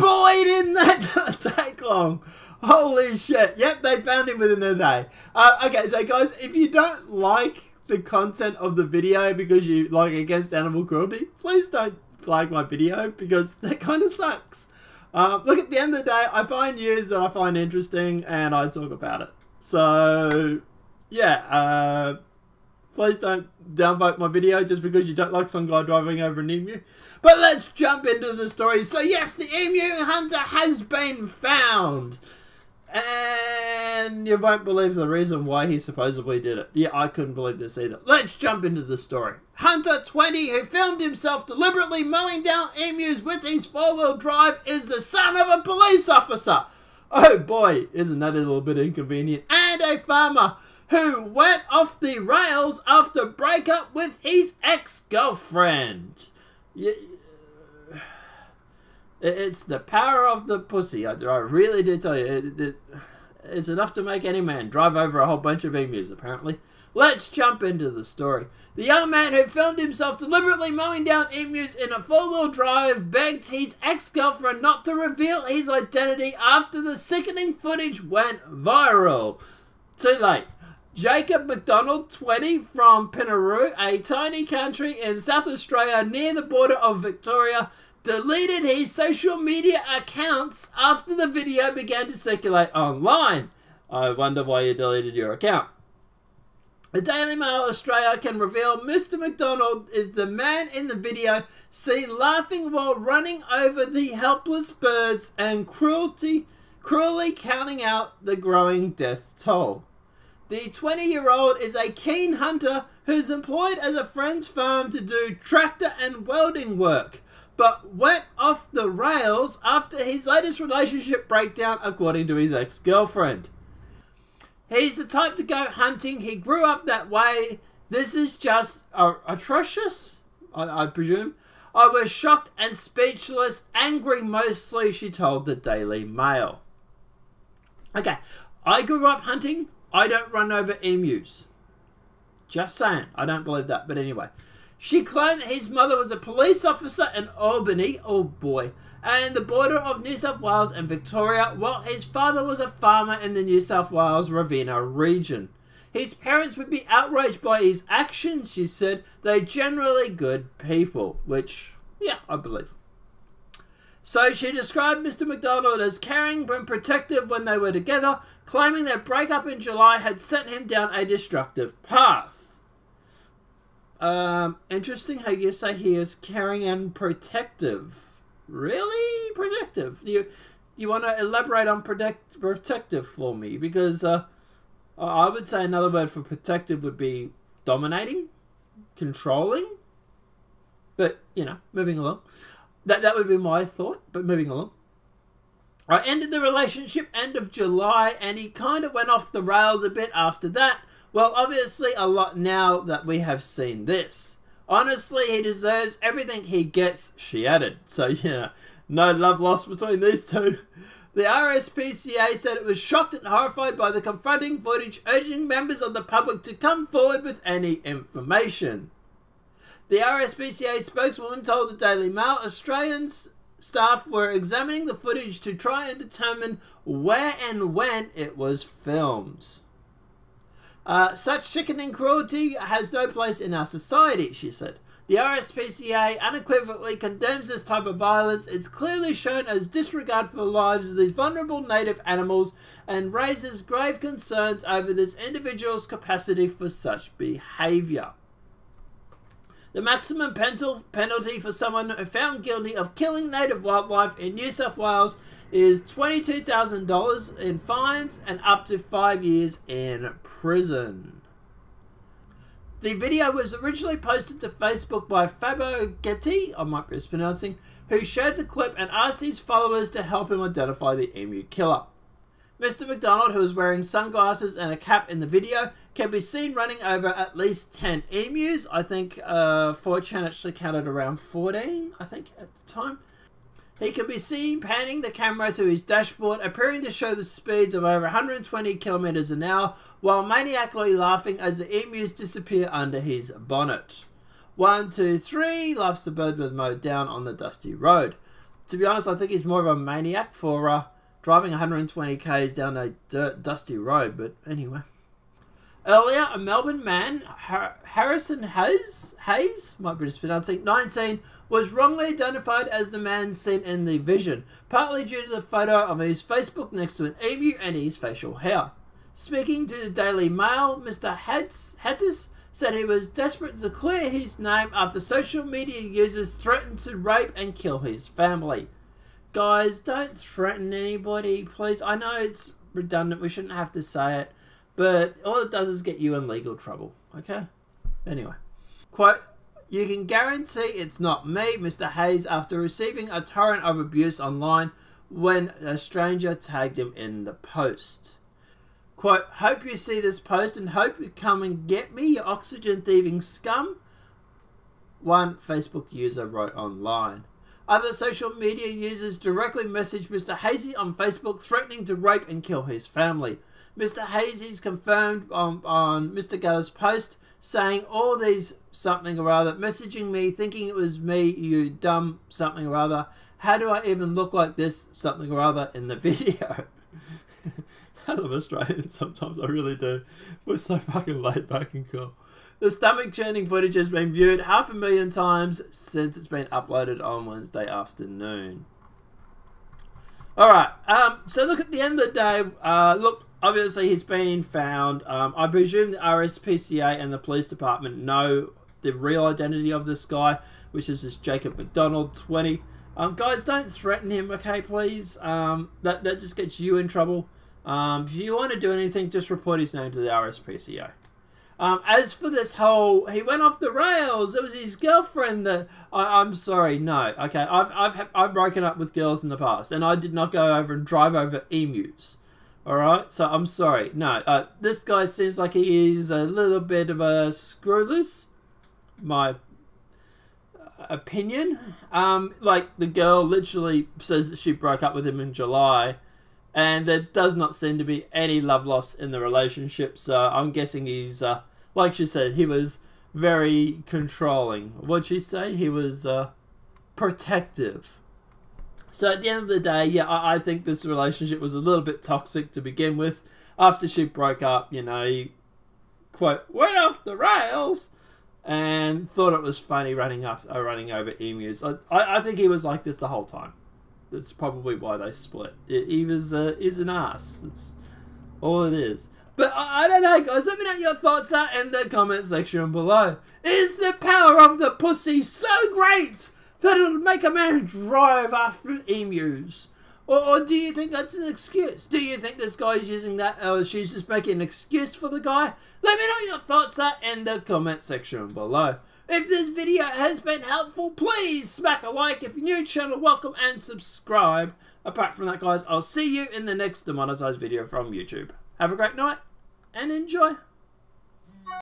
boy, didn't that take long? Holy shit. Yep, they found him within a day. Okay, so guys, if you don't like the content of the video because you like against animal cruelty, please don't flag my video because that kind of sucks. Look, at the end of the day, I find news that I find interesting and I talk about it. So, yeah, please don't downvote my video just because you don't like some guy driving over an emu. But let's jump into the story. So yes, the emu hunter has been found. And you won't believe the reason why he supposedly did it. Yeah, I couldn't believe this either. Let's jump into the story. Hunter 20, who filmed himself deliberately mowing down emus with his four-wheel drive, is the son of a police officer. Oh boy, isn't that a little bit inconvenient? And a farmer who went off the rails after breakup with his ex-girlfriend. Yeah. It's the power of the pussy. I really do tell you. It's enough to make any man drive over a whole bunch of emus, apparently. Let's jump into the story. The young man who filmed himself deliberately mowing down emus in a four-wheel drive begged his ex-girlfriend not to reveal his identity after the sickening footage went viral. Too late. Jacob McDonald, 20, from Pinaroo, a tiny country in South Australia near the border of Victoria, deleted his social media accounts after the video began to circulate online. I wonder why you deleted your account. The Daily Mail Australia can reveal Mr. McDonald is the man in the video seen laughing while running over the helpless birds and cruelly counting out the growing death toll. The 20-year-old is a keen hunter who's employed as a friend's farm to do tractor and welding work, but went off the rails after his latest relationship breakdown, according to his ex-girlfriend. He's the type to go hunting. He grew up that way. This is just atrocious, I presume. I was shocked and speechless, angry mostly, she told the Daily Mail. Okay, I grew up hunting. I don't run over emus. Just saying. I don't believe that, but anyway. She claimed that his mother was a police officer in Albany, oh boy, and the border of New South Wales and Victoria, while his father was a farmer in the New South Wales Ravenna region. His parents would be outraged by his actions, she said. They're generally good people, which, yeah, I believe. So she described Mr. McDonald as caring and protective when they were together, claiming their breakup in July had sent him down a destructive path. Interesting how you say he is caring and protective. Really? Protective? You want to elaborate on protective for me? Because I would say another word for protective would be dominating, controlling. But, you know, moving along. That would be my thought, but moving along. I ended the relationship end of July and he kind of went off the rails a bit after that. Well, obviously a lot now that we have seen this. Honestly, he deserves everything he gets, she added. So, yeah, no love lost between these two. The RSPCA said it was shocked and horrified by the confronting footage, urging members of the public to come forward with any information. The RSPCA spokeswoman told the Daily Mail Australian staff were examining the footage to try and determine where and when it was filmed. Such sickening cruelty has no place in our society, she said. The RSPCA unequivocally condemns this type of violence. It's clearly shown as disregard for the lives of these vulnerable native animals and raises grave concerns over this individual's capacity for such behaviour. The maximum penalty for someone found guilty of killing native wildlife in New South Wales is $22,000 in fines and up to 5 years in prison. The video was originally posted to Facebook by Fabo Getty, I might be mispronouncing, who shared the clip and asked his followers to help him identify the emu killer. Mr. McDonald, who was wearing sunglasses and a cap in the video, can be seen running over at least 10 emus. I think 4chan actually counted around 14, I think, at the time. He can be seen panning the camera to his dashboard, appearing to show the speeds of over 120 kilometers an hour, while maniacally laughing as the emus disappear under his bonnet. 1, 2, 3, laughs the bird with mowed down on the dusty road. to be honest, I think he's more of a maniac for driving 120 k's down a dirt, dusty road. But anyway. Earlier, a Melbourne man, Harrison Hayes, might be mispronouncing, 19, was wrongly identified as the man seen in the vision, partly due to the photo on his Facebook next to an emu and his facial hair. Speaking to the Daily Mail, Mr. Hattis said he was desperate to clear his name after social media users threatened to rape and kill his family. Guys, don't threaten anybody, please. I know it's redundant, we shouldn't have to say it. But all it does is get you in legal trouble, okay? Anyway. Quote, "You can guarantee it's not me, Mr. Hayes, after receiving a torrent of abuse online when a stranger tagged him in the post." Quote, "Hope you see this post and hope you come and get me, you oxygen thieving scum," one Facebook user wrote online. Other social media users directly messaged Mr. Hazy on Facebook threatening to rape and kill his family. Mr. Hazy's confirmed on Mr. Geller's post saying all these something or other, messaging me thinking it was me, you dumb something or other. How do I even look like this something or other in the video? I love Australians sometimes, I really do. We're so fucking laid back and cool. The stomach churning footage has been viewed 500,000 times since it's been uploaded on Wednesday afternoon. Alright, so look, at the end of the day, look, obviously he's been found. I presume the RSPCA and the police department know the real identity of this guy, which is this Jacob McDonald, 20. Guys, don't threaten him, okay, please. That just gets you in trouble. If you want to do anything, just report his name to the RSPCA. As for this whole, he went off the rails, it was his girlfriend that, I'm sorry, no, okay, I've broken up with girls in the past, and I did not go over and drive over emus, alright, so I'm sorry, no, this guy seems like he is a little bit of a screw loose, my opinion. Like, the girl literally says that she broke up with him in July, and there does not seem to be any love lost in the relationship, so I'm guessing he's, like she said, he was very controlling. What'd she say? He was protective. So at the end of the day, yeah, I think this relationship was a little bit toxic to begin with. After she broke up, you know, he, quote, went off the rails and thought it was funny running over emus. I think he was like this the whole time. That's probably why they split. He is an ass. That's all it is. But I don't know, guys. Let me know your thoughts out in the comment section below. Is the power of the pussy so great that it'll make a man drive after emus? Or do you think that's an excuse? Do you think this guy's using that, or she's just making an excuse for the guy? Let me know your thoughts out in the comment section below. If this video has been helpful, please smack a like. If you're new to the channel, welcome and subscribe. Apart from that, guys, I'll see you in the next demonetized video from YouTube. Have a great night and enjoy.